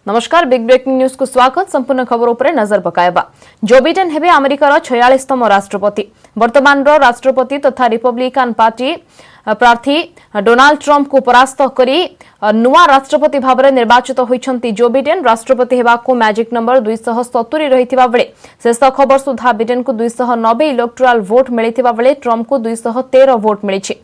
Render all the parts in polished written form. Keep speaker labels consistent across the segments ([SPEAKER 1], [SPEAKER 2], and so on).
[SPEAKER 1] नमस्कार big breaking news को स्वागत। संपूर्ण खबर उपरे नजर पकायबा। जो बिडेन हेबे अमेरिकार 46तम राष्ट्रपति। वर्तमान राष्ट्रपति तथा रिपब्लिकन पार्टी प्रार्थी डोनाल्ड ट्रंप को परास्त करी नुआ राष्ट्रपति भाव निर्वाचित होइछंती जो बिडेन। राष्ट्रपति हेबाको मैजिक नंबर 270 रहिथिबा बेले शेष खबर सुधा बिडेन को 290 इलेक्टोरल वोट मिलिथिबा बेले ट्रंप को 213 वोट मिलिछि।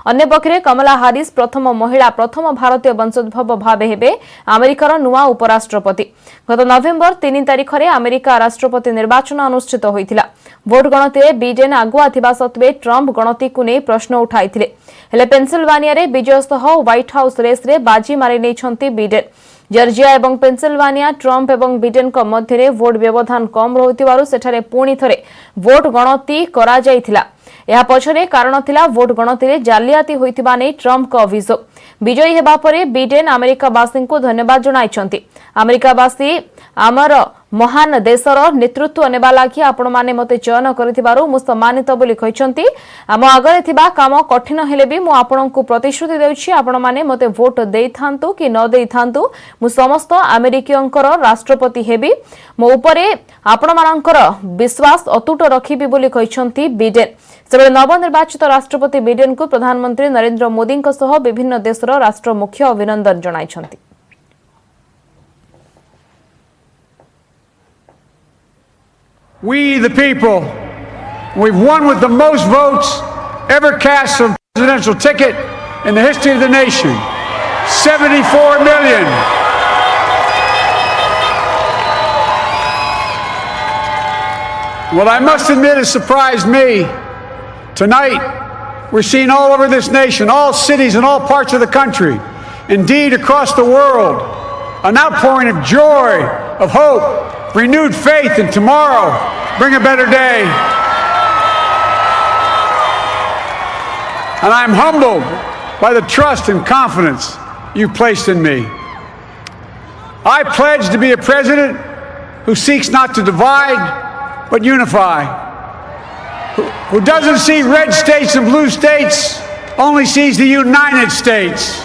[SPEAKER 1] अन्य पक्षरे कमला हारिस प्रथम महिला प्रथम भारतीय वंशोद्भव भाव हेबे अमेरिकार नुआ उपराष्ट्रपति। गत नवेम्बर 3 तारिख में अमेरिका राष्ट्रपति निर्वाचन अनुष्ठित होइथिला। भोट गणति बिडेन आगुआ थिबा सत्वे ट्रंप गणति को नहीं प्रश्न उठाइथिले। हेले पेंसिल्वानिया रे विजय सह व्हाइट हाउस रेस रे बाजी मारि नेछंती बिडेन। जर्जिया एवं पेंसिल्वानिया ट्रंप एवं बिडेन को मध्य वोट व्यवधान कम रहुतिबारु सेठारे पुणी थरे वोट गणति करा जायथिला। यह पछरे कारण थिला वोट गणति रे जालियाती होइतिबा नै ट्रंप को अभियोग। विजयी हेबा परे बिडेन अमेरिकावासी को धन्यवाद जणाइछंती। अमेरिकावासी आमर महान देशर नेतृत्व नेबा लागि आपण माने मते चयन करथिबारु मु सम्मानित बोली कहिसंती। आम आगरे थिबा काम कठिन हेले भी मु आपणको प्रतिश्रुति देउछि आपण माने मते वोट देइथांतु कि न देइथांतु मु समस्त अमेरिकीयंकर राष्ट्रपति हेबी। मो उपरे आपण मानकर विश्वास अतुट रखिबी बोली कहिसंती बिडेन। सेबे नवनिर्वाचित राष्ट्रपति बिडेन को प्रधानमंत्री नरेंद्र मोदी सह विभिन्न देशर राष्ट्र मुख्य अभिनंदन जणाइछंती।
[SPEAKER 2] We, the people, we've won with the most votes ever cast for a presidential ticket in the history of the nation. 74 million. What I must admit has surprised me. Tonight, we're seeing all over this nation, all cities and all parts of the country, indeed across the world, an outpouring of joy, of hope, renewed faith in tomorrow, bring a better day. And I'm humbled by the trust and confidence you've placed in me. I pledge to be a president who seeks not to divide, but unify, who doesn't see red states and blue states, only sees the United States.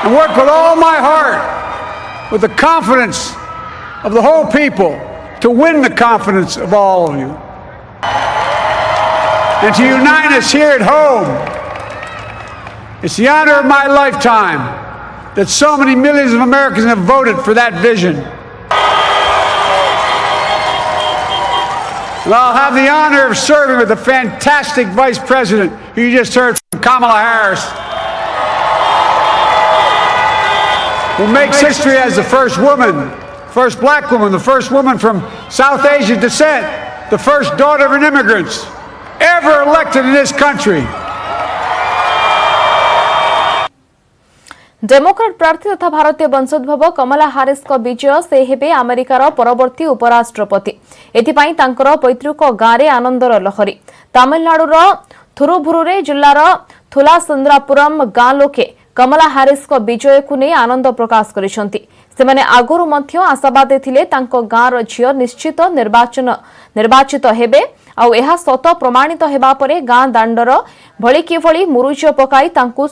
[SPEAKER 2] And work with all my heart, with the confidence of the whole people, to win the confidence of all of you. And to unite us here at home. It's the honor of my lifetime that so many millions of Americans have voted for that vision. And I'll have the honor of serving with the fantastic Vice President who you just heard from, Kamala Harris, who makes history as the first woman, first black woman, the first woman from South Asian descent, the first daughter of an immigrant ever elected in this country.
[SPEAKER 1] Democrat प्रार्थी तथा भारतीय वंशोद्भव कमला हारिस को विजय से हेबे अमेरिकार परवर्ती उपराष्ट्रपति। एथिपाई तांकर पैतृक गाँव आनंदर लहरी। तमिलनाडुर थुरुभुरुरे जिल्लार थुलासुंद्रापुरम गाँ लोके कमला हारिस को विजय को नहीं आनंद प्रकाश करिसंती। सेमाने आगुरु मध्य आशावादी थिले तांको गाँर झियो निश्चित निर्वाचित हेबे आउ एहा सत प्रमाणित हेबा परे गाँ दांडर भଳି कि भଳି मुरुज पकाई तांको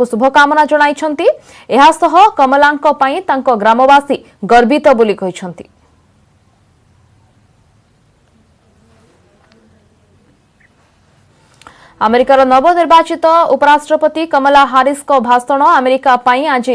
[SPEAKER 1] शुभकामना जणाइछंती। एहा सह कमलांक पई तांको ग्रामवासी गर्वित बोली कहिसंती। अमेरिकार नवनिर्वाचित उपराष्ट्रपति कमला हारिस को भाषण अमेरिका पई आज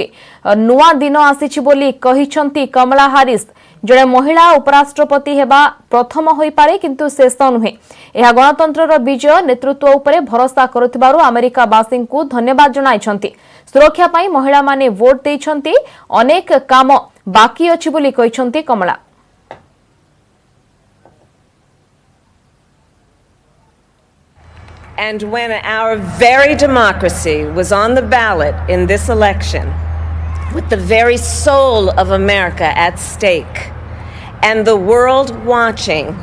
[SPEAKER 1] नुआ दिन आसीछि बोली कहिसंती कमला हारिस। जड़े महिला उपराष्ट्रपति हेबा प्रथम होई पारे किंतु शेष नुहे। यह गणतंत्रर विजय नेतृत्व उपरे भरोसा करुथिबारु अमेरिकावासी को धन्यवाद जणाइछंती। सुरक्षा पई महिला माने वोट देइछंती। अनेक काम बाकी अछि बोली कहिसंती कमला।
[SPEAKER 3] And when our very democracy was on the ballot in this election, with the very soul of America at stake, and the world watching,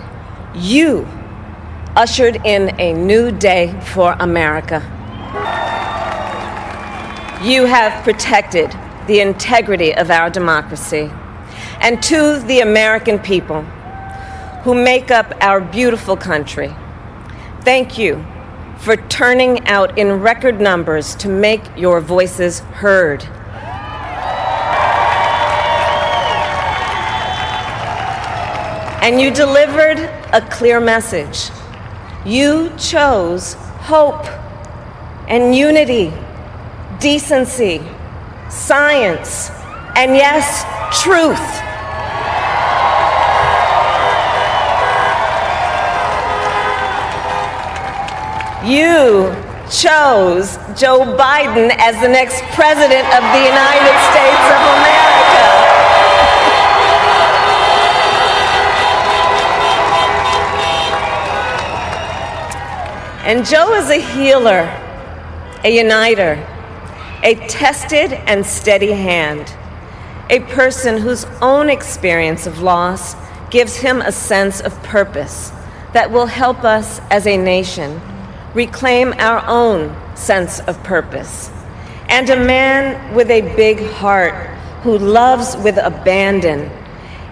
[SPEAKER 3] you ushered in a new day for America. You have protected the integrity of our democracy. And to the American people who make up our beautiful country, thank you for turning out in record numbers to make your voices heard. and you delivered a clear message. You chose hope and unity, decency, science, and yes, truth. You chose Joe Biden as the next president of the United States of America. And Joe is a healer, a uniter, a tested and steady hand, a person whose own experience of loss gives him a sense of purpose that will help us as a nation reclaim our own sense of purpose, and a man with a big heart who loves with abandon.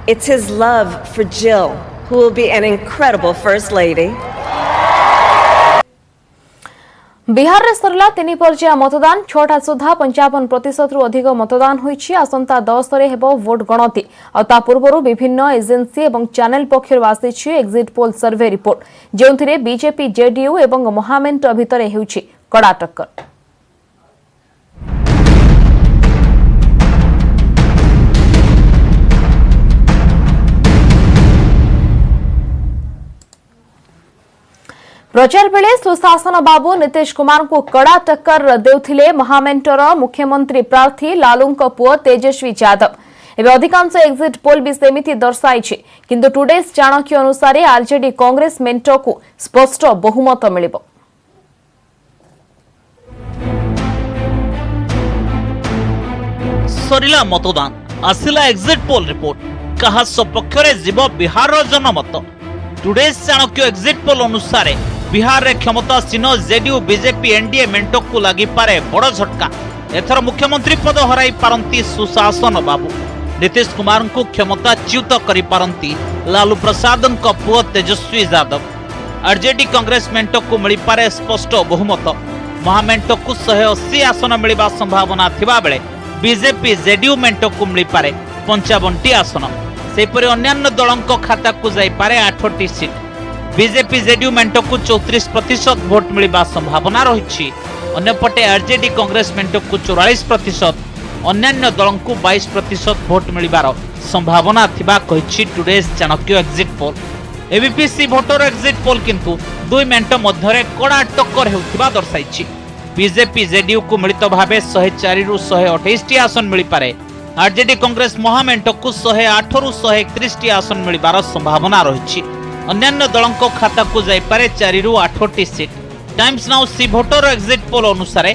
[SPEAKER 3] It's his love for Jill, who will be an incredible First Lady.
[SPEAKER 1] Bihar रे सरला तीन पर्याय मतदान 6टा सुधा 55% रु अधिक मतदान होईछि। आसंता 10 रे हेबो vote गणति। ता पूर्वरु विभिन्न एजेंसी एवं चैनल पक्षरु आसीछि एग्जिट पोल सर्वे रिपोर्ट, जेउथिरे बीजेपी जेडीयू एवं महामेंट भितरे हेउछि कड़ा टक्कर। प्रचार बेले सुशासन बाबू नीतीश कुमार को कड़ा टक्कर देउथिले महामेंटर मुख्यमंत्री प्रार्थी लालूंको पुओ तेजस्वी यादव। एबे अधिकांश एग्जिट पोल भी सेमिति दर्शाइछि, किंतु टुडेस चाणक्य अनुसार आरजेडी कांग्रेस मेंट को स्पष्ट बहुमत मिलिबो।
[SPEAKER 4] सरिला मतदान आसिला एग्जिट पोल रिपोर्ट कहा सपक्षरे जीव बिहार जनमत। टुडेस चाणक्य एग्जिट पोल अनुसार बिहार रे क्षमतासीन जेडीयू बीजेपी एनडीए मेंटक को लगी पारे बड़ झटका। एथर मुख्यमंत्री पद हराई पारंती सुशासन बाबू। नीतीश कुमार को क्षमताच्युत करि पारंती लालू प्रसाद पुओ तेजस्वी यादव। आरजेडी कांग्रेस मेंटक को मिली पारे स्पष्ट बहुमत। महामेंटक को 180 आसन मिलवा संभावना थिबा बेले बीजेपी जेडीयू मेंटक को मिली पारे 55टी आसन। सेपरि अन्यान्य दलंक खाता को जाई पारे 8टी सीट। बीजेपी जेडीयू मेंटक को 34% भोट मिलवा संभावना रही। अन्यपटे आरजेडी कांग्रेस मेंटक को 44%, अन्यान्य दलंक को 22% भोट मिलवार संभावना थिबा कहिछि today's Chanakya exit poll. ABP C voter exit poll किंतु दुई मेंट मध्यरे कड़ा टक्कर हेउथिबा दर्शाइछि। बीजेपी जेडीयू को मिलित भावे 104 रु 128 आसन मिली पारे। आरजेडी कांग्रेस महामेंटक को 108 रु 131 आसन मिलवार संभावना रही। अन्यान्य दलंक खाता को जाई पारे 4 रु 8टी seat. Times Now C voter exit poll अनुसार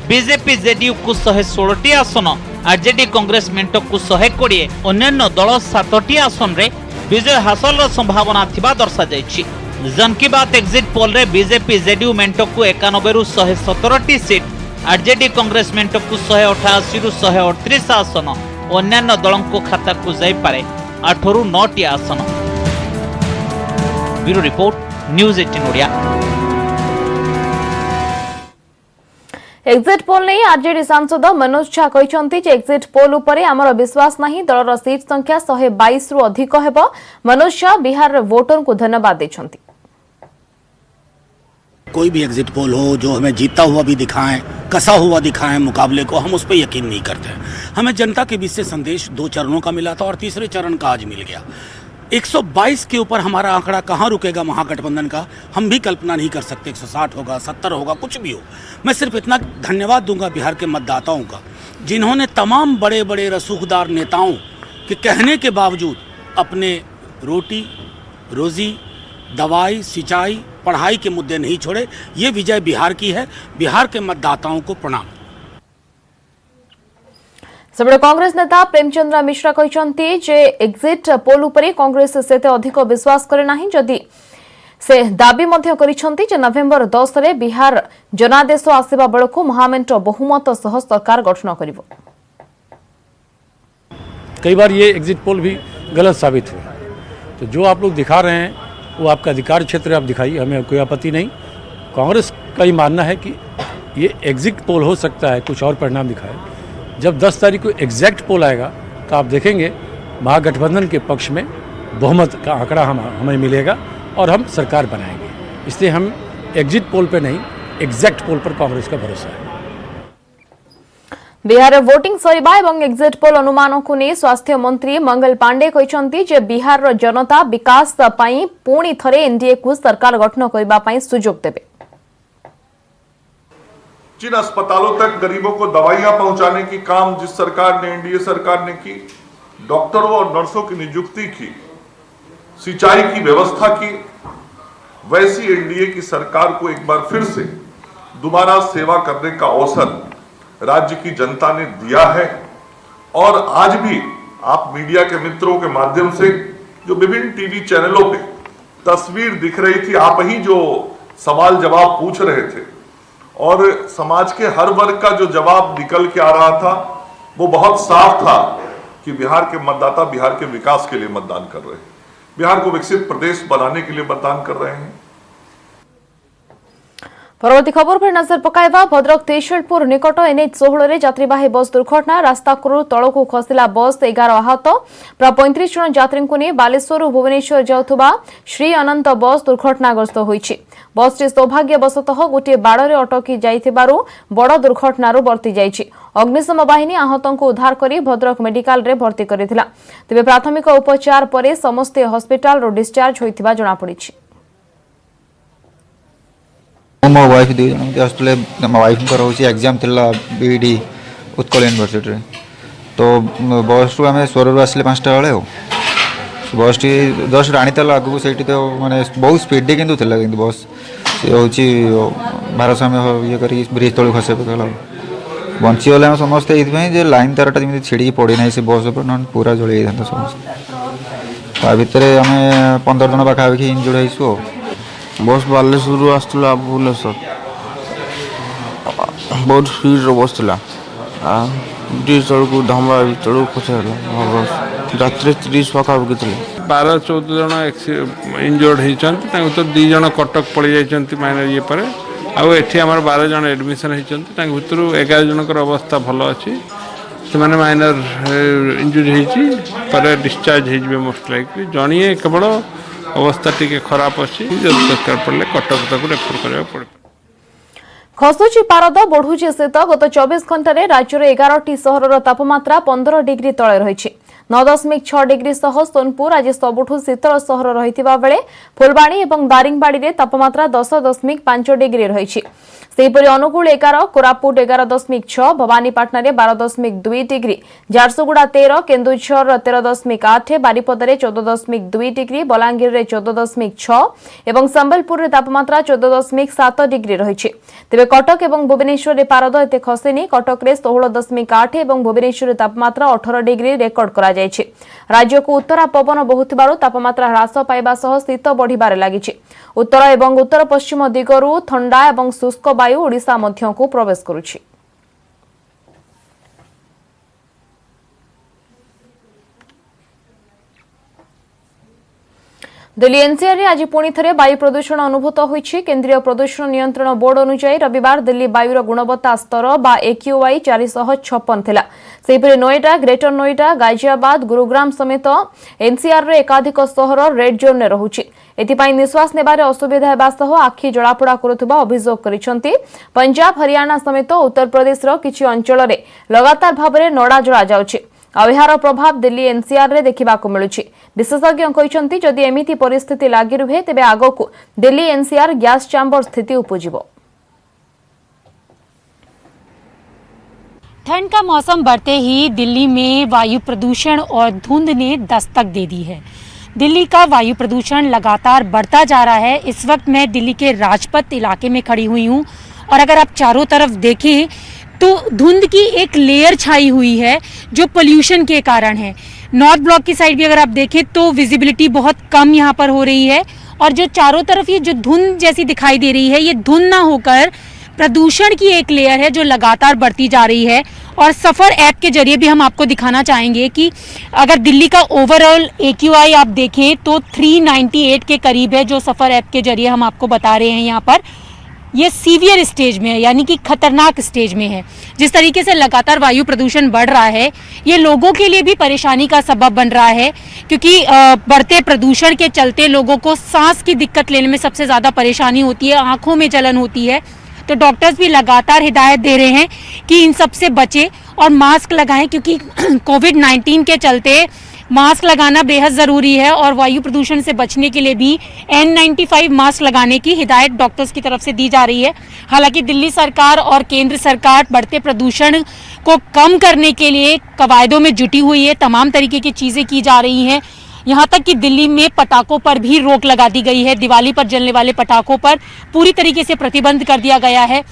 [SPEAKER 4] बीजेपी जेडीयू को 116टी आसन, आरजेडी कांग्रेस मेंटक को 120, अन्यान्य दल 7टी आसन रे विजय हासिल संभावना थिबा दर्शा जायछि। जन की बात एग्जिट पोल रे बीजेपी जेडीयू मेंटक को 91 रु 117टी सीट, आरजेडी कांग्रेस मेंटक को 188 रु 138 आसन, अन्यान्य दलंक खाता को जाई पारे 8 रु 9टी आसन। Bureau report news 18 Odia.
[SPEAKER 1] Exit poll नहीं आरजेडी सांसद मनोज झा कहते एग्जिट पोल उपरे आमर विश्वास नहीं। दलर सीट संख्या 122 रु अधिक हेब। मनोज झा बिहार वोटर को धन्यवाद देछंती।
[SPEAKER 5] कोई भी एग्जिट पोल हो जो हमें जीतता हुआ भी दिखाएं, कसा हुआ दिखाएं मुकाबले को, हम उस पर यकीन नहीं करते। हमें जनता के बीच से संदेश 2 चरणों का मिला था और तीसरे चरण का आज मिल गया। 122 के ऊपर हमारा आंकड़ा कहाँ रुकेगा महागठबंधन का, हम भी कल्पना नहीं कर सकते। 160 होगा, 70 होगा, कुछ भी हो। मैं सिर्फ इतना धन्यवाद दूंगा बिहार के मतदाताओं का, जिन्होंने तमाम बड़े बड़े रसूखदार नेताओं के कहने के बावजूद अपने रोटी रोजी, दवाई, सिंचाई, पढ़ाई के मुद्दे नहीं छोड़े। ये विजय बिहार की है। बिहार के मतदाताओं को प्रणाम।
[SPEAKER 1] सबले कांग्रेस नेता प्रेमचंद्र मिश्रा कहते जे एग्जिट पोल उपरे कांग्रेस सेते अधिक विश्वास करे नाही। जदि से दाबी मध्य करिसंती जे नवेम्बर 10 रे बिहार जनादेश आसीबा बेलको महामेंट बहुमत सह सरकार गठन करिवो।
[SPEAKER 6] कई बार ये एग्जिट पोल भी गलत साबित हुए। तो जो आप लोग दिखा रहे हैं वो आपका अधिकार क्षेत्र आप दिखाइए, हमें कोई आपत्ति नहीं। कांग्रेस का ही मानना है कि ये एग्जिट पोल हो सकता है कुछ और परिणाम दिखाए। जब 10 तारीख को एग्जैक्ट पोल आएगा तो आप देखेंगे महागठबंधन के पक्ष में बहुमत का आंकड़ा हमें मिलेगा और हम सरकार बनाएंगे। इसलिए हम एग्जिट पोल पे नहीं, एग्जैक्ट पोल पर कांग्रेस का भरोसा है।
[SPEAKER 1] बिहार में वोटिंग सरीबा एवं एग्जिट पोल अनुमान को नहीं स्वास्थ्य मंत्री मंगल पांडे कहते जे बिहार रो जनता विकास पई पुणी थरे एनडीए को सरकार गठन करबा पई सुजोग देबे।
[SPEAKER 7] जिन अस्पतालों तक गरीबों को दवाइयां पहुंचाने की काम जिस सरकार ने, एनडीए सरकार ने की, डॉक्टरों और नर्सों की नियुक्ति की, सिंचाई की व्यवस्था की, वैसी एनडीए की सरकार को एक बार फिर से दोबारा सेवा करने का अवसर राज्य की जनता ने दिया है। और आज भी आप मीडिया के मित्रों के माध्यम से जो विभिन्न टीवी चैनलों पे तस्वीर दिख रही थी, आप ही जो सवाल जवाब पूछ रहे थे और समाज के हर वर्ग का जो जवाब निकल के आ रहा था वो बहुत साफ था कि बिहार के मतदाता बिहार के विकास के लिए मतदान कर रहे हैं, बिहार को विकसित प्रदेश बनाने के लिए मतदान कर रहे हैं।
[SPEAKER 1] परवर्ती खबर पर नजर पकाइबा। भद्रक त्रिशूलपुर निकट एनएच 16 यात्रीवाही बस दुर्घटना। रास्ता तलक खसला बस 11 आहत। प्राय 35 जन यात्री को नहीं बालेश्वर भुवनेश्वर जाउथुबा श्री अनंत बस दुर्घटनाग्रस्त होइछि। बसटी सौभाग्यवशतः गोटे बाड़े अटकी जाइथिबारु बड़ दुर्घटनारू बर्ती जाइछि। अग्निशम बाहिनी आहतों को उद्धार करी भद्रक मेडिकल रे भर्ती करिथिला। तेबे प्राथमिक उपचार परे समस्ते हॉस्पिटल रो डिस्चार्ज होइथिबा जणा पड़िछि।
[SPEAKER 8] मो वाइफ दुई जन आसुले मो वाइफ रोचे एग्जाम थिला बीडी उत्कल यूनिवर्सिटी तो बस टू आम स्वर आसले 5टा बेले बस टी जस्ट आनीला आगू से तो माने बहुत स्पीड कि बस हूँ भारसाम्य ये कर ब्रिज तलू खसे पकड़ा बंचीगले समस्ते ये लाइन तारटा जमी छिड़ी पड़ी ना से बस ना पूरा जल जाता समस्त ता भितर आम 15 जन पाखापाखि इंजुर्ड हो।
[SPEAKER 9] बस बालेश्वर आसला भुवनेश्वर बहुत स्पीड बस ब्रिज तलू धमा तलू खसला बस रात्रि 30 पाखापाखि थे
[SPEAKER 10] 12-14 जन इंजोर्ड होती तो 2 जन कटक पड़ जाती माइनर ये पर आठी आम 12 जन एडमिशन होती भर 11 जनकर अवस्था भल अच्छी से माइनर इंजुरी होती डिस्चार्ज हो मोस्ट लाइकली जड़िए केवल अवस्था टी खराब अच्छी जब दरकार पड़े कटक तक रेफर करा पड़े।
[SPEAKER 1] खसुची पारद बढ़ुची शीत गत 24 घंटे राज्यर 11टी सहर तापमात्रा 15 डिग्री तले रही। 9.6 डिग्री सह सोनपुर आज सबुठु शीतल सहर रहिथिबा बेले फुलबाणी और दारिंगबाड़ी में तापमात्रा 10.5 डिग्री रही। सेहीपरि अनुगुल 11, कोरापुट 11.6, भवानीपाटना 12.2 डिग्री, झारसुगुड़ा 13, केन्दुझर 13.8, बारिपदारे 14.2 डिग्री, बलांगीर 14.6 और संबलपुर में तापमात्रा 14.7 डिग्री रही। तेज कटक और भुवनेश्वर में पारद एत खसेनी। कटक में 16.8 और भुवनेश्वर तापमात्रा 18 डिग्री रेकर्ड करा जायछि। राज्य को उत्तरा पवन बहुथिबारु तापमात्रा ह्रास पाइबा सह शीत बढ़िबारे लागिछि। उत्तर और उत्तर पश्चिम दिगरु ठंडा और शुष्क वायु ओडिशा मध्य को प्रवेश करुछि। दिल्ली एनसीआर आज पुणी थे वायु प्रदूषण अनुभूत होइछि। केंद्रीय प्रदूषण नियंत्रण बोर्ड अनुसार रविवार दिल्ली वायुर गुणवत्ता स्तर बा AQI 456 थिला। सेहीपरि नोएडा, ग्रेटर नोएडा, गाजियाबाद, गुरुग्राम समेत एनसीआर रे एकाधिक सहर रेड जोन में रहुछि। एथिपाई निश्वास नेबारे असुविधा हेबा सह आखि जड़ापोड़ा करुथुबा अभियोग करिसेंती। पंजाब, हरियाणा समेत उत्तर प्रदेश रो किछि अंचल रे लगातार भाबरे नड़ा जड़ा जाउछि। आहार प्रभाव दिल्ली एनसीआर रे देखिबाकु मिलुछि। विशेषज्ञ कहते जदि एमिति परिस्थिति लागि रुहे तेबे आगकु दिल्ली एनसीआर गैस चैम्बर स्थिति उपजिबो।
[SPEAKER 11] ठंड का मौसम बढ़ते ही दिल्ली में वायु प्रदूषण और धुंध ने दस्तक दे दी है। दिल्ली का वायु प्रदूषण लगातार बढ़ता जा रहा है। इस वक्त मैं दिल्ली के राजपथ इलाके में खड़ी हुई हूँ और अगर आप चारों तरफ देखें तो धुंध की एक लेयर छाई हुई है जो पोल्यूशन के कारण है। नॉर्थ ब्लॉक की साइड भी अगर आप देखें तो विजिबिलिटी बहुत कम यहाँ पर हो रही है और जो चारों तरफ ये जो धुंध जैसी दिखाई दे रही है ये धुंध ना होकर प्रदूषण की एक लेयर है जो लगातार बढ़ती जा रही है। और सफ़र ऐप के जरिए भी हम आपको दिखाना चाहेंगे कि अगर दिल्ली का ओवरऑल AQI आप देखें तो 398 के करीब है जो सफ़र ऐप के जरिए हम आपको बता रहे हैं यहाँ पर। ये सीवियर स्टेज में है, यानी कि खतरनाक स्टेज में है। जिस तरीके से लगातार वायु प्रदूषण बढ़ रहा है, ये लोगों के लिए भी परेशानी का सबब बन रहा है, क्योंकि बढ़ते प्रदूषण के चलते लोगों को सांस की दिक्कत लेने में सबसे ज़्यादा परेशानी होती है, आंखों में जलन होती है। तो डॉक्टर्स भी लगातार हिदायत दे रहे हैं कि इन सब से बचें और मास्क लगाएं, क्योंकि कोविड-19 के चलते मास्क लगाना बेहद ज़रूरी है और वायु प्रदूषण से बचने के लिए भी N95 मास्क लगाने की हिदायत डॉक्टर्स की तरफ से दी जा रही है। हालांकि दिल्ली सरकार और केंद्र सरकार बढ़ते प्रदूषण को कम करने के लिए कवायदों में जुटी हुई है, तमाम तरीके की चीज़ें की जा रही हैं। यहाँ तक कि दिल्ली में पटाखों पर भी रोक लगा दी गई है। दिवाली पर जलने वाले पटाखों पर पूरी तरीके से प्रतिबंध कर दिया गया है।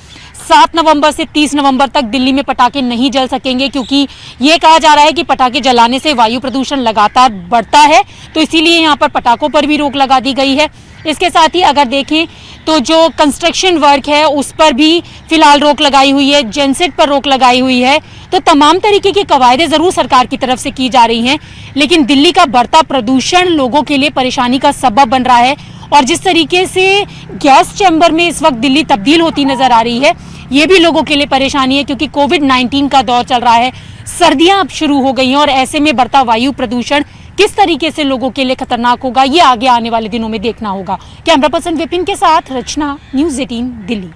[SPEAKER 11] 7 नवंबर से 30 नवंबर तक दिल्ली में पटाखे नहीं जल सकेंगे, क्योंकि ये कहा जा रहा है कि पटाखे जलाने से वायु प्रदूषण लगातार बढ़ता है, तो इसीलिए यहाँ पर पटाखों पर भी रोक लगा दी गई है। इसके साथ ही अगर देखें तो जो कंस्ट्रक्शन वर्क है उस पर भी फिलहाल रोक लगाई हुई है, जेनसेट पर रोक लगाई हुई है। तो तमाम तरीके की कवायदें ज़रूर सरकार की तरफ से की जा रही हैं, लेकिन दिल्ली का बढ़ता प्रदूषण लोगों के लिए परेशानी का सबब बन रहा है। और जिस तरीके से गैस चैम्बर में इस वक्त दिल्ली तब्दील होती नजर आ रही है, ये भी लोगों के लिए परेशानी है, क्योंकि कोविड-19 का दौर चल रहा है, सर्दियां अब शुरू हो गई हैं और ऐसे में बढ़ता वायु प्रदूषण किस तरीके से लोगों के लिए खतरनाक होगा, ये आगे आने वाले दिनों में देखना होगा। कैमरा पर्सन विपिन के साथ रचना, न्यूज़ 18 दिल्ली।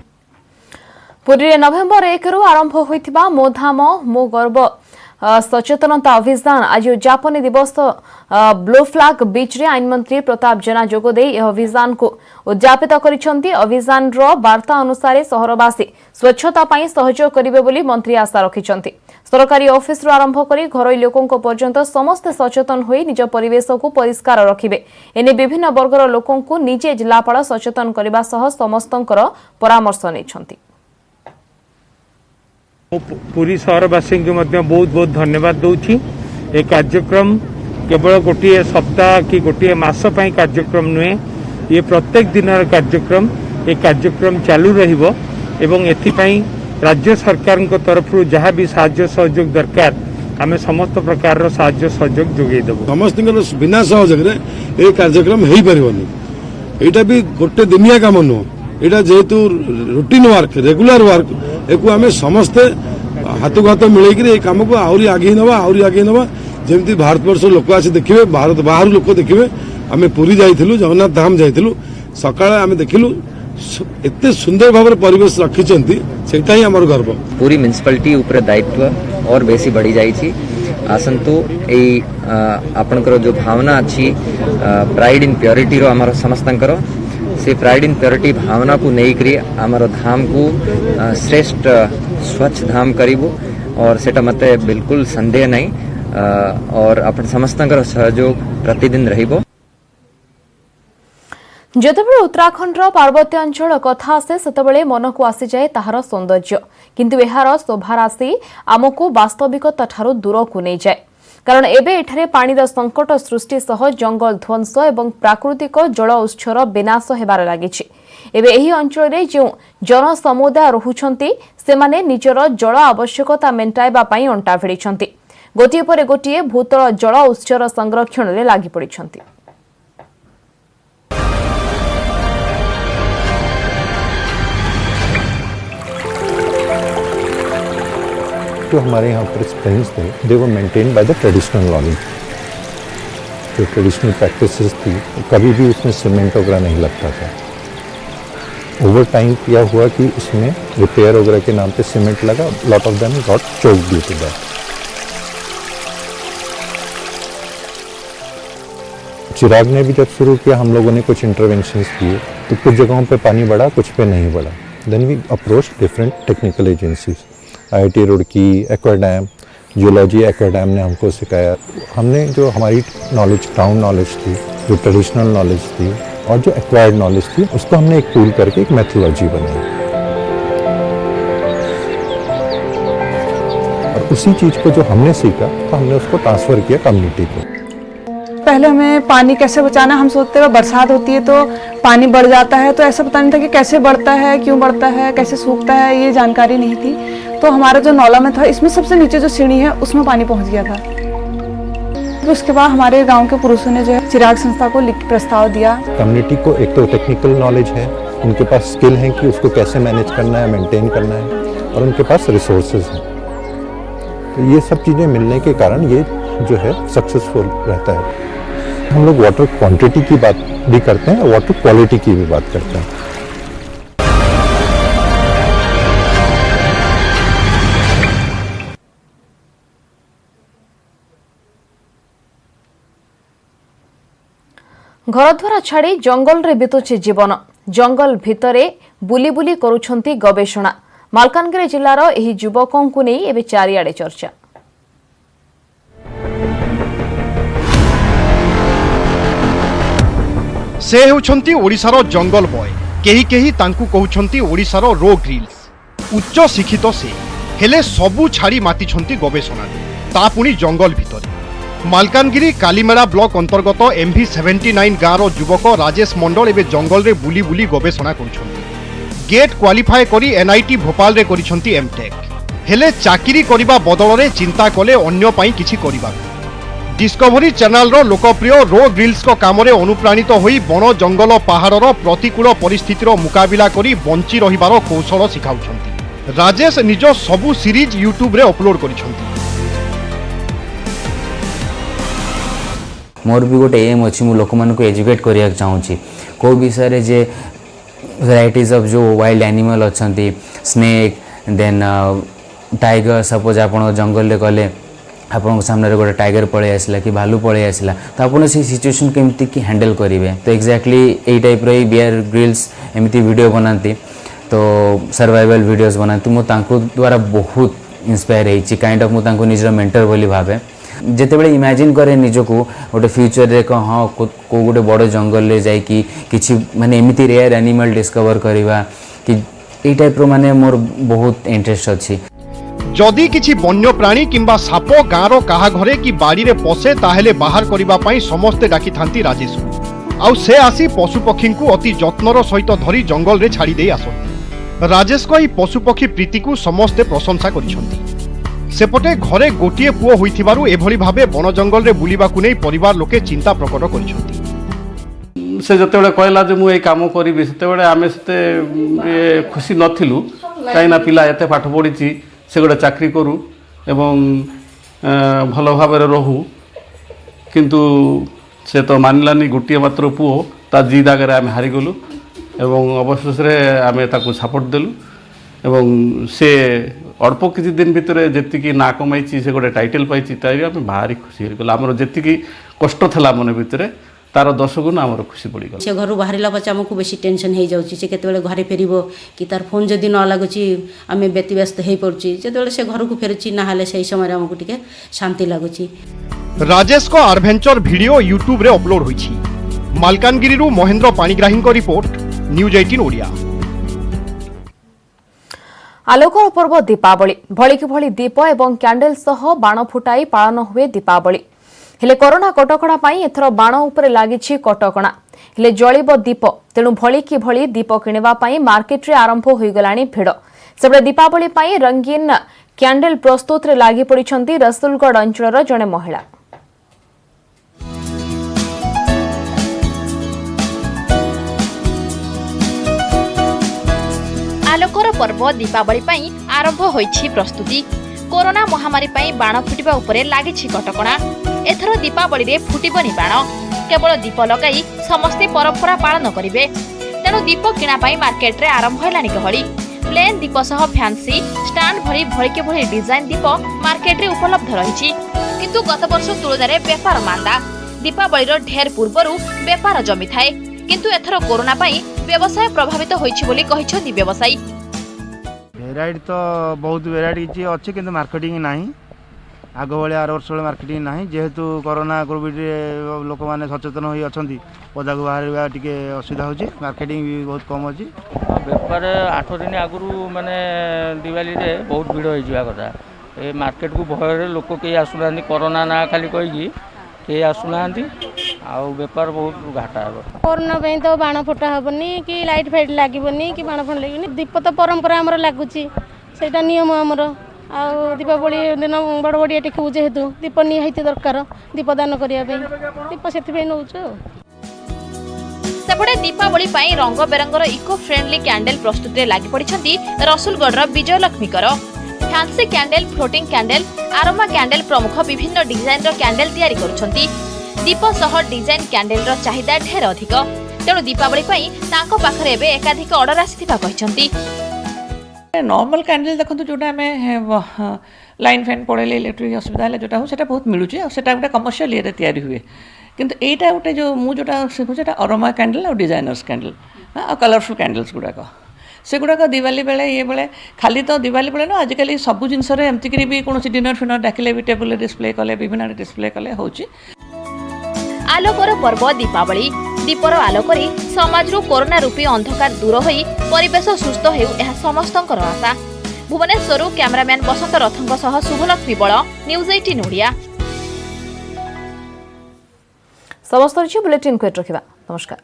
[SPEAKER 1] पुरी नवेम्बर 1 रु आरंभ होइथिबा मो धाम मो गर्व सचेतनता अभियान आज उद्यापन दिवस ब्लू फ्लैग बीच रे आईन मंत्री प्रताप जेना जोगदे यह अभियान को उद्यापित करिसेंती। अभियान रो वार्ता अनुसार सहरवासी स्वच्छता पई सहयोग करिवे बोली मंत्री आशा रखिसेंती। सरकारी ऑफिस रो आरंभ करी घरोई लोकंको पर्यंत समस्त सचेतन होई निज परिवेश को परिष्कार रखिबे। एने विभिन्न वर्गर लोकंको निजे जिलापाल सचेतन करबा सह समस्तंकर परामर्श नैछंती।
[SPEAKER 12] पूरी सहरवासी को बहुत बहुत धन्यवाद दूची। ये कार्यक्रम केवल गोटे सप्ताह कि गोटे मास पई कार्यक्रम नुहे, ये प्रत्येक दिन कार्यक्रम। ये कार्यक्रम चालू रहिबो एवं एथिपाई राज्य सरकार तरफ जहाँ भी साहाय्य सहयोग दरकार आम समस्त प्रकार साहाय्य सहयोग जोगे देबो।
[SPEAKER 13] समस्त बिना सहयोग ये कार्यक्रम हो पारनी। यहाँ भी गोटे दिनिया काम नुह, यहाँ जेहेतु रूटीन वर्क रेगुलर वर्क एक आम समस्ते हाथ को हाथ मिलकर कम को आहरी आगे नवा जमी भारत वर्ष लोक आसी देखिए, भारत बाहर लोक देखिए। आम पुरी जाइलु, जगन्नाथ धाम जाइलु, सकाଳେ आम देखिलु एते सुंदर भाव परिवेश रखिंट से ही आमर गर्व।
[SPEAKER 14] पूरी म्युनिसिपालिटी ऊपर दायित्व और बेसी बढ़ी जाइए। आसतु आपणकर जो भावना अच्छी प्राइड इन प्योरिटी रो आमर समस्तंकर से प्राइड इन प्योरिटी भावना को लेकर आमर धाम को श्रेष्ठ स्वच्छ धाम करिबु और सेटा मते बिल्कुल संदेह नहीं और अपन समस्तंकर सहयोग प्रतिदिन रहिबो।
[SPEAKER 1] जेतेबेले उत्तराखंडर पार्वत्य अंचल कथा आसे सेतेबेले मन को आसी जाए ताहार सौंदर्य, किंतु एहार शोभा राशि आमको वास्तविकता ठारू दूर को नहीं जाए। कारण एबे एठारे पानीर संकट सृष्टि सह जंगल ध्वंस एवं प्राकृतिक जल उत्सर विनाश हेबार लागिछि। एबे एही अंचल रे जो जनसमुदाय रहुछंती सेमाने निजर जल आवश्यकता मेंटाइबा पई अंटा भिड़िछंती। गोटिए पर गोटिए भूतल जल उत्सर संरक्षण रे लागि पड़िछंती।
[SPEAKER 15] जो हमारे यहाँ पर स्प्रिंग्स थे they were maintain by the traditional knowledge. जो ट्रेडिशनल प्रैक्टिसेस थी कभी भी उसमें सीमेंट वगैरह नहीं लगता था। ओवर टाइम क्या हुआ कि उसमें रिपेयर वगैरह के नाम पे सीमेंट लगा, lot of them got choked due to that. Chirag ने भी जब शुरू किया हम लोगों ने कुछ इंटरवेंशंस किए, तो कुछ जगहों पे पानी बढ़ा, कुछ पे नहीं बढ़ा। Then we approach different technical agencies, IIT Roorkee, Aquadam, geology Aquadam ने हमको सिखाया। हमने जो हमारी नॉलेज, ग्राउंड नॉलेज थी, जो ट्रेडिशनल नॉलेज थी और जो एक्वायर्ड नॉलेज थी, उसको हमने एक पूल करके एक मेथोलॉजी बनाई और उसी चीज़ को जो हमने सीखा तो हमने उसको ट्रांसफ़र किया कम्युनिटी को।
[SPEAKER 16] पहले हमें पानी कैसे बचाना, हम सोचते हुए बरसात होती है तो पानी बढ़ जाता है, तो ऐसा पता नहीं था कि कैसे बढ़ता है, क्यों बढ़ता है, कैसे सूखता है, ये जानकारी नहीं थी। तो हमारा जो नौला में था, इसमें सबसे नीचे जो सीढ़ी है उसमें पानी पहुंच गया था। तो उसके बाद हमारे गांव के पुरुषों ने जो है चिराग संस्था को लिख प्रस्ताव दिया।
[SPEAKER 15] कम्युनिटी को एक तो टेक्निकल नॉलेज है, उनके पास स्किल है कि उसको कैसे मैनेज करना है, मेंटेन करना है, और उनके पास रिसोर्सेज हैं। तो ये सब चीज़ें मिलने के कारण ये जो है सक्सेसफुल रहता है। हम लोग वाटर क्वांटिटी की बात भी करते हैं और वाटर क्वालिटी की भी बात करते हैं।
[SPEAKER 1] घरद्वार छाड़ी जंगल रे बितुछि जीवन, जंगल भितरे बुली बुली करुछंती गवेषणा। मालकानगिरी जिल्लार एही युवकंकु नै एबे चारिआडे चर्चा।
[SPEAKER 17] से हेउछंती ओडिशार जंगल बॉय, केही केही तांकु कहउछंती ओडिशार रो ग्रिल्स। उच्च शिक्षित से हेले सबु छाड़ी मातिछंती गवेषणा, ता पुणी जंगल भितरे। मालकानगिरी कालीमेड़ा ब्लॉक अंतर्गत MV79 गाँव युवक राजेश मंडल एवं जंगल रे बुली बुली गवेषणा करुछंती। गेट क्वालिफाई करी NIT भोपाल रे करिछंती एमटेक। हेले चाकरी करिबा बदल रे चिंता कले अन्य पाई किछि करिबा। डिस्कवरी चैनल रो लोकप्रिय रो ग्रिल्स को काम रे अनुप्राणित होई बन जंगल पहाड़र प्रतिकूल परिस्थितिर मुकाबिला करी बंची रहिबार कौशल शिखाउछंती। राजेश निज सबु सीरीज यूट्यूब रे अपलोड करिछंती।
[SPEAKER 18] मोर भी गोटे एम अच्छी मु लोक मान को एजुकेट करिया चाहूँगी को विषय जे वेराइटीज ऑफ जो वाइल्ड एनिमल अच्छा स्नेक देन टाइगर। सपोज आप जंगल रे गले आपन सामने गोटे टाइगर पड़े आसला कि भालू पड़े आसला तो आपन से सिचुएशन केमती कि हैंडल करेंगे। तो एक्जाक्टली यही टाइप रो बियर ग्रिल्स एमती वीडियो बनाती, तो सर्वाइवल वीडियोस बनाती। मु तांको द्वारा बहुत इंस्पायर होइछि, काइंड ऑफ मु तांको निजर मेंटर बोली भावे। जितेबले इमेजिन करे निजको गोटे फ्यूचर रे हाँ को गोटे बड़ जंगल ले जाई कि माने एमती रेयर एनिमल डिस्कवर करवा कि एई टाइप रो माने मोर बहुत इंटरेस्ट अछि।
[SPEAKER 17] जदि किछि वन्य प्राणी किंबा साप गाँव काहा घरे कि बाड़ी रे पशे ताहेले बाहर करिबा पई समस्ते डाकी थांती राजेश को। आउ से आसी पशुपक्षी को अति जत्नर सहित धरी जंगल रे छाड़ी दे आसो। राजेश को ई पशुपक्षी प्रीति को समस्ते प्रशंसा करिसंती। सेपटे घरे गोटिए पुओ होइथिबारु एभली भाबे वन जंगल रे बुलिबाकु नै परिवार लोके चिंता प्रकट करिसंती।
[SPEAKER 19] से जतेबेले कहला जे मु ए काम करिबि सेतेबेले आमे सेते खुशी नथिलु, काइना पिला एते पाठ पढिछि से गोटे चाकरी करू एवं भल भाव रहू, किंतु से तो मानिलानी गोटे मात्र पुओ ता जिद आगे आम हारीगलु एवं अवशेष आम ताकू सपोर्ट देलु एवं से अल्प किसी दिन भितर जी ना कमाई से गोटे टाइटल पाई आम भारी खुशी होगल। आमर जी कष्ट था मन भितर तार 10 गुण आमर खुशी बढ़ीगल।
[SPEAKER 20] से घर बाहर पचे आमको बेसी टेंशन हो जाऊँगी से केतबेले घरे फेर कि तार फोन जदि न लगुच आम व्यतीव्यस्त हो पड़ुची जो से घर को फेरुची ना से समय आमको टिके शांति लगुच।
[SPEAKER 17] राजेश को एडवेंचर वीडियो यूट्यूब रे अपलोड होईछि। मालकानगिरी महेंद्र पाणिग्राही को रिपोर्ट, न्यूज 18 ओडिया।
[SPEAKER 1] आलोकर पर्व दीपावली भलिकी भली दीप एवं कैंडल सह बाण फुटाई पालन हुए दीपावली। हेले कोरोना कटकणा पाई एथर बाण उपरे लागिछि कटकणा, हेले जळिब दीप, तेणु भलिकी भली दीप किणवा पाई मार्केट रे आरंभ होई गलानी भिड़। सेबळे दीपावली पाई रंगीन कैंडल प्रस्तुत रे लागि पड़िछंती रसुलगढ़ अंचलर जणे महिला।
[SPEAKER 21] आलोकर पर्व दीपावली पाई आरंभ होईछि प्रस्तुति। कोरोना महामारी पाई बाण फुटिबा उपरे लागिछि कटकणा। एथर दीपावली रे फुटिबनी बाण, केवल दीप लगाई समस्ते परंपरा पालन करिवे। तेणु दीप किणा पाई मार्केट रे आरंभ हेलानी गहली। प्लेन दीप सह फैंसी स्टैंड भरी भलिके भली डिजाइन दीप मार्केट रे उपलब्ध रहिछि, किंतु गत वर्ष तुलनारे बेपार मांदा। दीपावली ढेर पूर्वरु बेपार जमी थाए, किंतु एथर कोरोना पाई व्यवसाय प्रभावित होइछि बोली कहिछथि व्यवसायी।
[SPEAKER 22] भेराइटी तो बहुत भेराइटी अच्छी किंतु मार्केटिंग नहीं आग भाई आर वर्ष मार्केटिंग नहीं, जेहेतु कोरोना कोविड लोक मैंने सचेतन हो पदा को बाहर टे असुविधा हो, मार्केटिंग भी बहुत कम अच्छी।
[SPEAKER 23] बेपार 8 दिन आगु माने दिवाली रे बहुत भिड़ हो कथा ए मार्केट को भय लोक कई आसुना कोरोना ना खाली कहीकि कई आसुना आउ बेपार बहुत घाटा हे।
[SPEAKER 24] कोरोना तो बाण फुटा हेनी कि लाइट फाइट लगे कि बाण फुट लगे, दीप तो परंपरा आमर लगुच से नियम आमर। आ दीपावली दिन बड़ बड़िया टेकू जेहेतु दीप निहाती दरकार दीपदान करने दीप से नौ।
[SPEAKER 21] सेपटे दीपावली पाई रंग बेरंगर इको फ्रेंडली कैंडल प्रस्तुति लागि पड़िछंती रसुलगढ़ विजय लक्ष्मीकर। फैंसी कैंडल, फ्लोटिंग कैंडल, आरोमा कैंडल प्रमुख विभिन्न डिजाइन रो कैंडल तैयारी करुछंती। दीप सह डिजाइन कैंडल रो चाहिदा ढेर अधिक, तेणु दीपावली पाई तांको पाखरे एबे एकाधिक ऑर्डर आसीथिबा कहिसंती।
[SPEAKER 2] नॉर्मल कैंडल देखो जोटा आम लाइन फैन पड़े इलेक्ट्रिक असुविधा है जोटा हो सेटा बहुत मिलूँ सेटा गोटे कमर्शियल ये तैयारी हुए किंतु एटा गोटे जो मु जोटा शिखुचे अरोमा कैंडल और डिजाइनर्स कैंडल और कलरफुल कैंडल्स गुड़ाक से गुड़ाक दिवाली बेले ये बेले खाली तो दिवाली बेले ना आजिकल सब जिनस एमतिक भी कौन डिनर फिनर डाकिले भी टेबल डिस्प्ले कले विभिन्न डिस्प्ले कले होची।
[SPEAKER 21] आलोकर पर्व दीपावली दीपर आलोक समाज कोरोना रूपी अंधकार दूर होई परिवेश सुस्थ हेउ एहा समस्तंकर आशा। भुवनेश्वर कैमरामैन बसंत रथंक सह शुभलक्ष्मी बळ, न्यूज 18 ओडिया।
[SPEAKER 1] समस्त बुलेटिन को रखिबा। नमस्कार।